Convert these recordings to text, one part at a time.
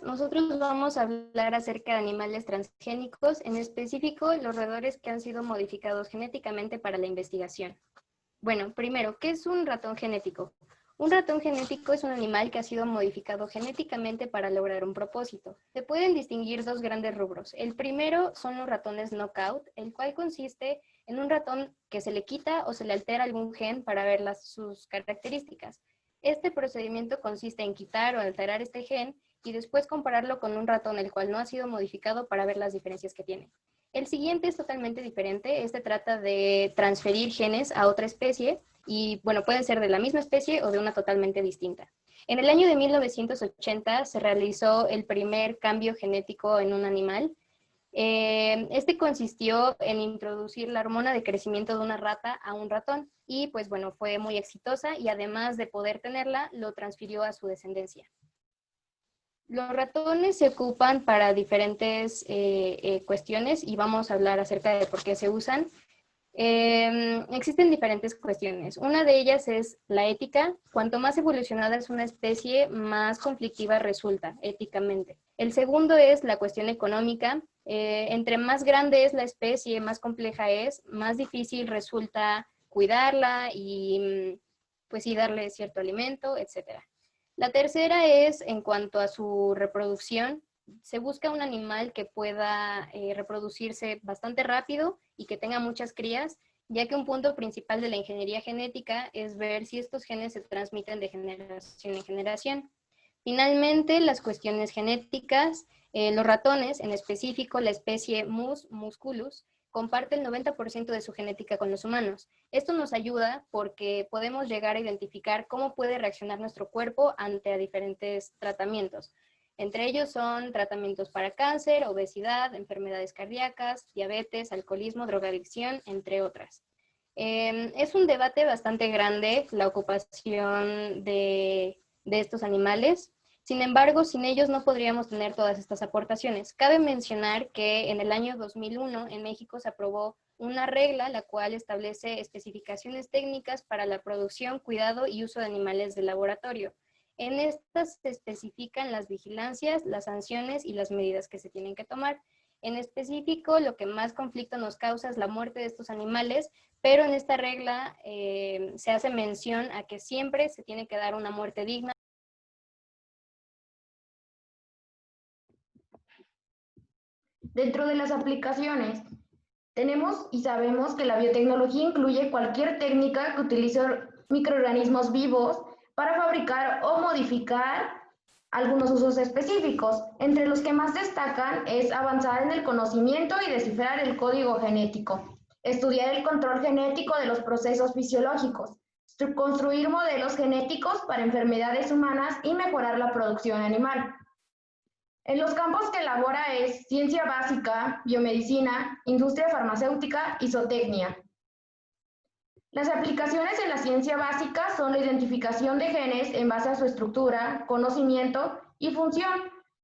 nosotros vamos a hablar acerca de animales transgénicos, en específico los roedores que han sido modificados genéticamente para la investigación. Bueno, primero, ¿qué es un ratón genético? Un ratón genético es un animal que ha sido modificado genéticamente para lograr un propósito. Se pueden distinguir dos grandes rubros. El primero son los ratones knockout, el cual consiste en un ratón que se le quita o se le altera algún gen para ver sus características. Este procedimiento consiste en quitar o alterar este gen y después compararlo con un ratón el cual no ha sido modificado para ver las diferencias que tiene. El siguiente es totalmente diferente. Este trata de transferir genes a otra especie y, bueno, pueden ser de la misma especie o de una totalmente distinta. En el año de 1980 se realizó el primer cambio genético en un animal. Este consistió en introducir la hormona de crecimiento de una rata a un ratón y, pues bueno, fue muy exitosa y además de poder tenerla, lo transfirió a su descendencia. Los ratones se ocupan para diferentes cuestiones y vamos a hablar acerca de por qué se usan. Existen diferentes cuestiones. Una de ellas es la ética. Cuanto más evolucionada es una especie, más conflictiva resulta éticamente. El segundo es la cuestión económica. Entre más grande es la especie, más compleja es, más difícil resulta cuidarla y pues sí darle cierto alimento, etcétera. La tercera es en cuanto a su reproducción. Se busca un animal que pueda reproducirse bastante rápido y que tenga muchas crías, ya que un punto principal de la ingeniería genética es ver si estos genes se transmiten de generación en generación. Finalmente, las cuestiones genéticas. Los ratones, en específico la especie Mus musculus, comparte el 90% de su genética con los humanos. Esto nos ayuda porque podemos llegar a identificar cómo puede reaccionar nuestro cuerpo ante diferentes tratamientos. Entre ellos son tratamientos para cáncer, obesidad, enfermedades cardíacas, diabetes, alcoholismo, drogadicción, entre otras. Es un debate bastante grande la ocupación de estos animales. Sin embargo, sin ellos no podríamos tener todas estas aportaciones. Cabe mencionar que en el año 2001 en México se aprobó una regla la cual establece especificaciones técnicas para la producción, cuidado y uso de animales de laboratorio. En estas se especifican las vigilancias, las sanciones y las medidas que se tienen que tomar. En específico, lo que más conflicto nos causa es la muerte de estos animales, pero en esta regla se hace mención a que siempre se tiene que dar una muerte digna. Dentro de las aplicaciones, tenemos y sabemos que la biotecnología incluye cualquier técnica que utilice microorganismos vivos para fabricar o modificar algunos usos específicos. Entre los que más destacan es avanzar en el conocimiento y descifrar el código genético, estudiar el control genético de los procesos fisiológicos, construir modelos genéticos para enfermedades humanas y mejorar la producción animal. En los campos que elabora es ciencia básica, biomedicina, industria farmacéutica y zootecnia. Las aplicaciones en la ciencia básica son la identificación de genes en base a su estructura, conocimiento y función,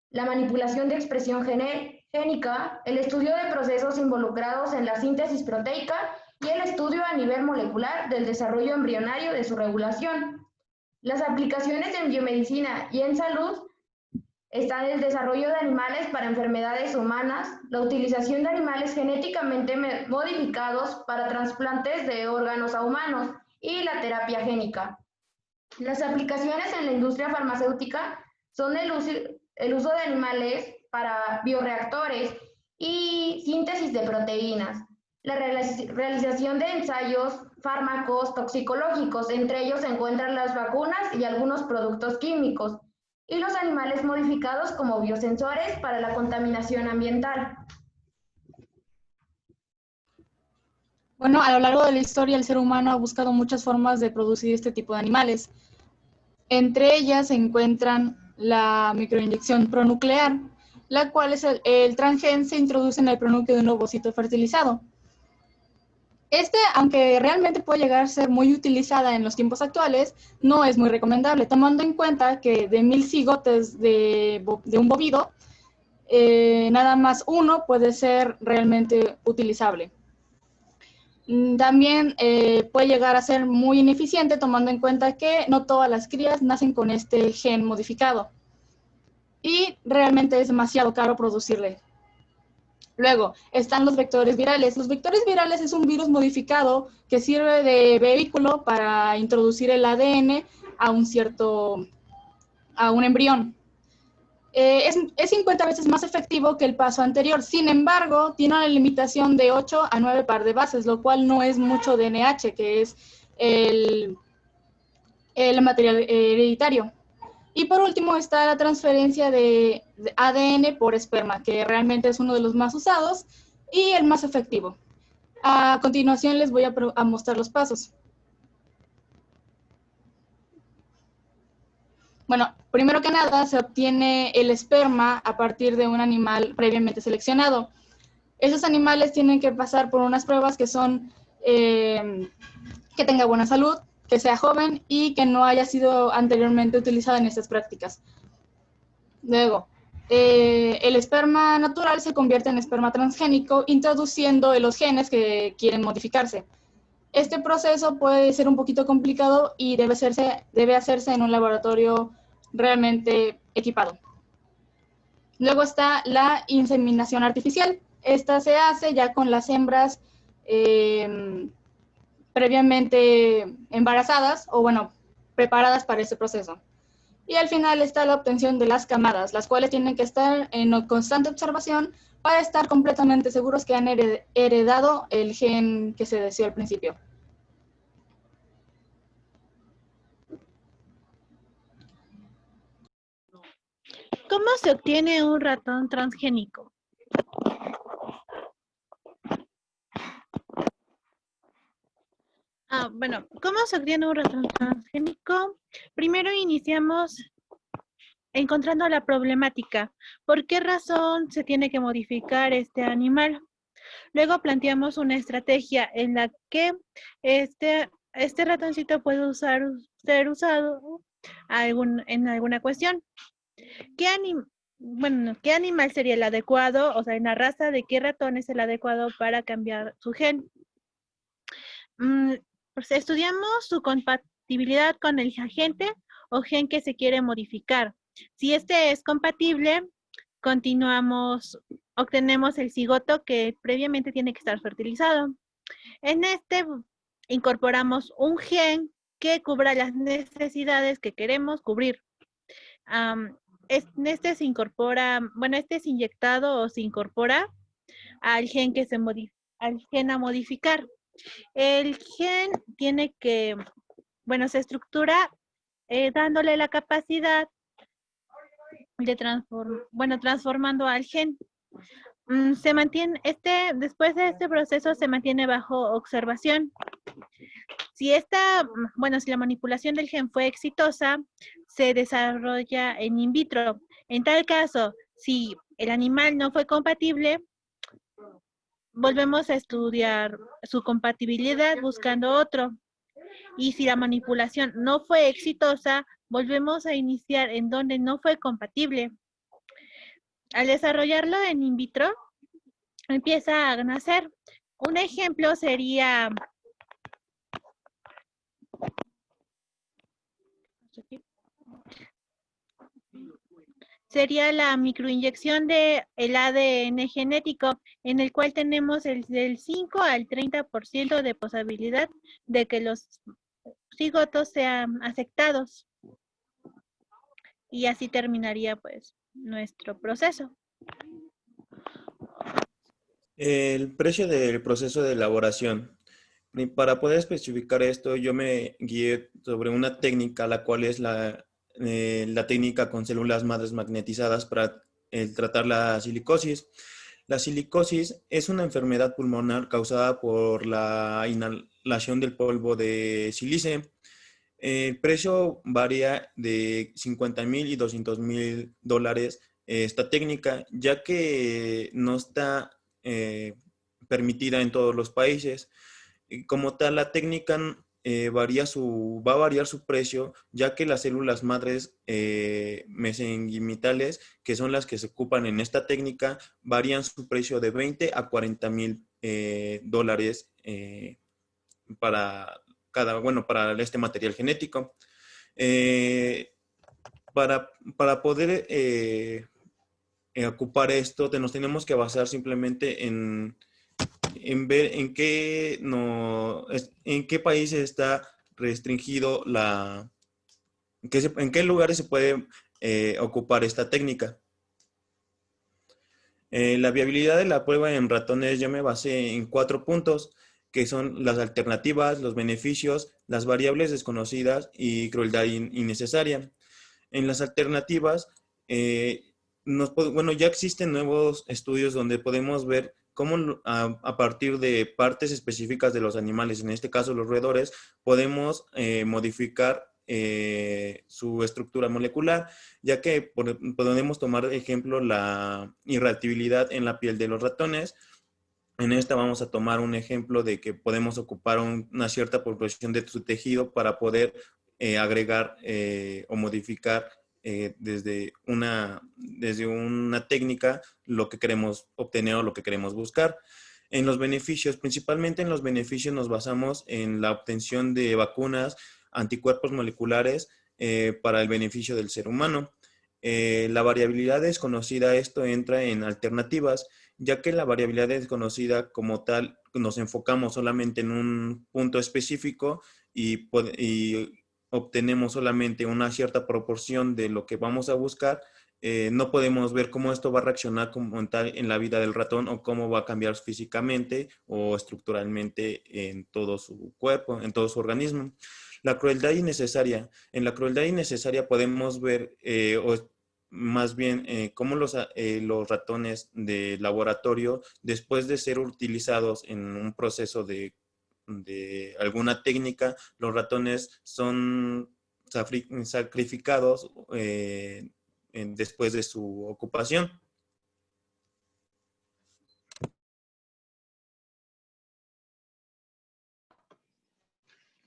la manipulación de expresión génica, el estudio de procesos involucrados en la síntesis proteica y el estudio a nivel molecular del desarrollo embrionario de su regulación. Las aplicaciones en biomedicina y en salud están el desarrollo de animales para enfermedades humanas, la utilización de animales genéticamente modificados para trasplantes de órganos a humanos y la terapia génica. Las aplicaciones en la industria farmacéutica son el uso de animales para bioreactores y síntesis de proteínas, la realización de ensayos, fármacos toxicológicos, entre ellos se encuentran las vacunas y algunos productos químicos, y los animales modificados como biosensores para la contaminación ambiental. Bueno, a lo largo de la historia el ser humano ha buscado muchas formas de producir este tipo de animales. Entre ellas se encuentran la microinyección pronuclear, la cual es el transgen se introduce en el pronúcleo de un ovocito fertilizado. Aunque realmente puede llegar a ser muy utilizada en los tiempos actuales, no es muy recomendable, tomando en cuenta que de 1000 cigotes de un bovino, nada más uno puede ser realmente utilizable. También puede llegar a ser muy ineficiente, tomando en cuenta que no todas las crías nacen con este gen modificado. y realmente es demasiado caro producirle. Luego, están los vectores virales. Los vectores virales es un virus modificado que sirve de vehículo para introducir el ADN a un embrión. Es 50 veces más efectivo que el paso anterior. Sin embargo, tiene una limitación de 8 a 9 par de bases, lo cual no es mucho de NH, que es el material hereditario. Y por último está la transferencia de ADN por esperma, que realmente es uno de los más usados y el más efectivo. A continuación les voy a mostrar los pasos. Bueno, primero que nada se obtiene el esperma a partir de un animal previamente seleccionado. Esos animales tienen que pasar por unas pruebas que son que tenga buena salud, que sea joven y que no haya sido anteriormente utilizado en estas prácticas. Luego, el esperma natural se convierte en esperma transgénico introduciendo los genes que quieren modificarse. Este proceso puede ser un poquito complicado y debe hacerse en un laboratorio realmente equipado. Luego está la inseminación artificial. Esta se hace ya con las hembras previamente embarazadas o, bueno, preparadas para ese proceso. Y al final está la obtención de las camadas, las cuales tienen que estar en constante observación para estar completamente seguros que han heredado el gen que se deseó al principio. ¿Cómo se obtiene un ratón transgénico? Bueno, ¿cómo se obtiene un ratón transgénico? Primero iniciamos encontrando la problemática. ¿Por qué razón se tiene que modificar este animal? Luego planteamos una estrategia en la que este ratoncito puede ser usado en alguna cuestión. ¿Qué animal sería el adecuado? O sea, en la raza de qué ratón es el adecuado para cambiar su gen. Pues estudiamos su compatibilidad con el agente o gen que se quiere modificar. Si este es compatible, obtenemos el cigoto que previamente tiene que estar fertilizado. En este incorporamos un gen que cubra las necesidades que queremos cubrir. Este es inyectado o se incorpora al gen al gen a modificar. El gen se estructura dándole la capacidad de transformando al gen. Después de este proceso se mantiene bajo observación. Si la manipulación del gen fue exitosa, se desarrolla en in vitro. En tal caso, si el animal no fue compatible, volvemos a estudiar su compatibilidad buscando otro. Y si la manipulación no fue exitosa, volvemos a iniciar en donde no fue compatible. Al desarrollarlo en in vitro, empieza a nacer. Un ejemplo sería la microinyección del ADN genético, en el cual tenemos del 5 al 30% de posibilidad de que los cigotos sean aceptados. Y así terminaría pues nuestro proceso. El precio del proceso de elaboración. Para poder especificar esto, yo me guié sobre una técnica, la cual es la técnica con células madres magnetizadas para tratar la silicosis. La silicosis es una enfermedad pulmonar causada por la inhalación del polvo de sílice. El precio varía de $50,000 y $200,000 esta técnica, ya que no está permitida en todos los países. Como tal, la técnica va a variar su precio, ya que las células madres mesenquimitales, que son las que se ocupan en esta técnica, varían su precio de $20,000 a $40,000 para este material genético. para poder ocupar esto, nos tenemos que basar simplemente en ver en qué país está restringido en qué lugares se puede ocupar esta técnica. La viabilidad de la prueba en ratones yo me basé en 4 puntos, que son las alternativas, los beneficios, las variables desconocidas y crueldad innecesaria. En las alternativas, bueno, ya existen nuevos estudios donde podemos ver cómo a partir de partes específicas de los animales, en este caso los roedores, podemos modificar su estructura molecular, ya que podemos tomar de ejemplo la irritabilidad en la piel de los ratones. En esta vamos a tomar un ejemplo de que podemos ocupar una cierta proporción de su tejido para poder agregar o modificar desde una técnica lo que queremos obtener o lo que queremos buscar. En los beneficios, principalmente en los beneficios nos basamos en la obtención de vacunas, anticuerpos moleculares para el beneficio del ser humano. La variabilidad desconocida, esto entra en alternativas, ya que la variabilidad desconocida como tal nos enfocamos solamente en un punto específico y obtenemos solamente una cierta proporción de lo que vamos a buscar. No podemos ver cómo esto va a reaccionar como tal en la vida del ratón o cómo va a cambiar físicamente o estructuralmente en todo su cuerpo, en todo su organismo. La crueldad innecesaria. En la crueldad innecesaria podemos ver, o más bien, cómo los ratones de laboratorio, después de ser utilizados en un proceso de alguna técnica, los ratones son sacrificados después de su ocupación.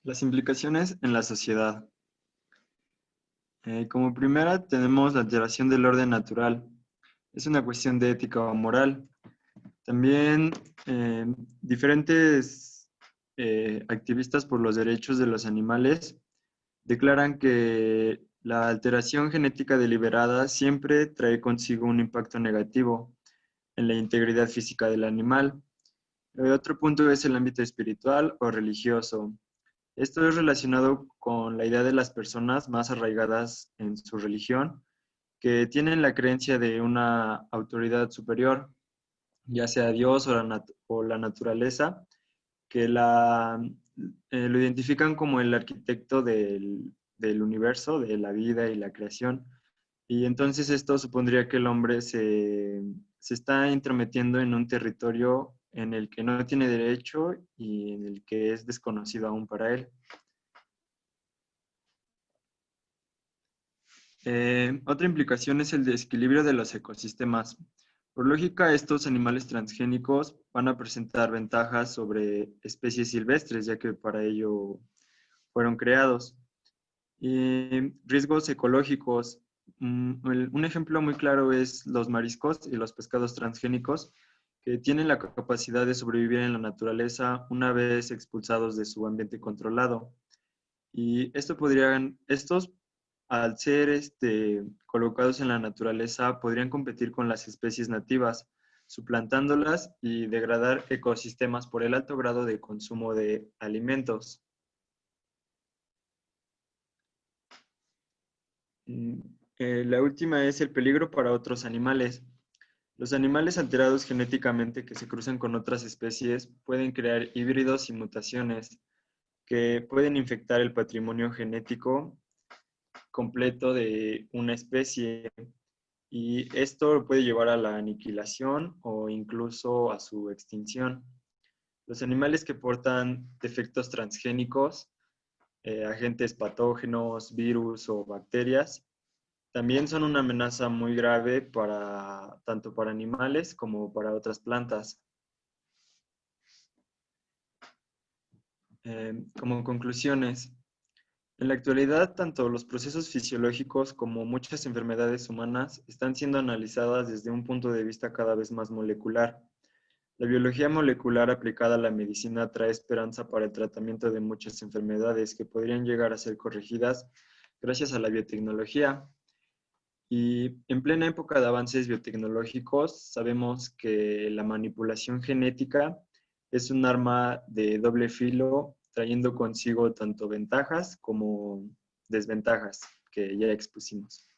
Las implicaciones en la sociedad. Como primera tenemos la alteración del orden natural. Es una cuestión de ética o moral. También diferentes activistas por los derechos de los animales declaran que la alteración genética deliberada siempre trae consigo un impacto negativo en la integridad física del animal. Otro punto es el ámbito espiritual o religioso. Esto es relacionado con la idea de las personas más arraigadas en su religión, que tienen la creencia de una autoridad superior, ya sea Dios o la naturaleza, que lo identifican como el arquitecto del universo, de la vida y la creación. Y entonces esto supondría que el hombre se está intrometiendo en un territorio en el que no tiene derecho y en el que es desconocido aún para él. Otra implicación es el desequilibrio de los ecosistemas. Por lógica, estos animales transgénicos van a presentar ventajas sobre especies silvestres, ya que para ello fueron creados. Y riesgos ecológicos. Un ejemplo muy claro es los mariscos y los pescados transgénicos, que tienen la capacidad de sobrevivir en la naturaleza una vez expulsados de su ambiente controlado. Y estos, al ser colocados en la naturaleza, podrían competir con las especies nativas, suplantándolas y degradar ecosistemas por el alto grado de consumo de alimentos. La última es el peligro para otros animales. Los animales alterados genéticamente que se cruzan con otras especies pueden crear híbridos y mutaciones que pueden infectar el patrimonio genético completo de una especie, y esto puede llevar a la aniquilación o incluso a su extinción. Los animales que portan defectos transgénicos, agentes patógenos, virus o bacterias, también son una amenaza muy grave tanto para animales como para otras plantas. Como conclusiones, en la actualidad, tanto los procesos fisiológicos como muchas enfermedades humanas están siendo analizadas desde un punto de vista cada vez más molecular. La biología molecular aplicada a la medicina trae esperanza para el tratamiento de muchas enfermedades que podrían llegar a ser corregidas gracias a la biotecnología. Y en plena época de avances biotecnológicos, sabemos que la manipulación genética es un arma de doble filo, trayendo consigo tanto ventajas como desventajas que ya expusimos.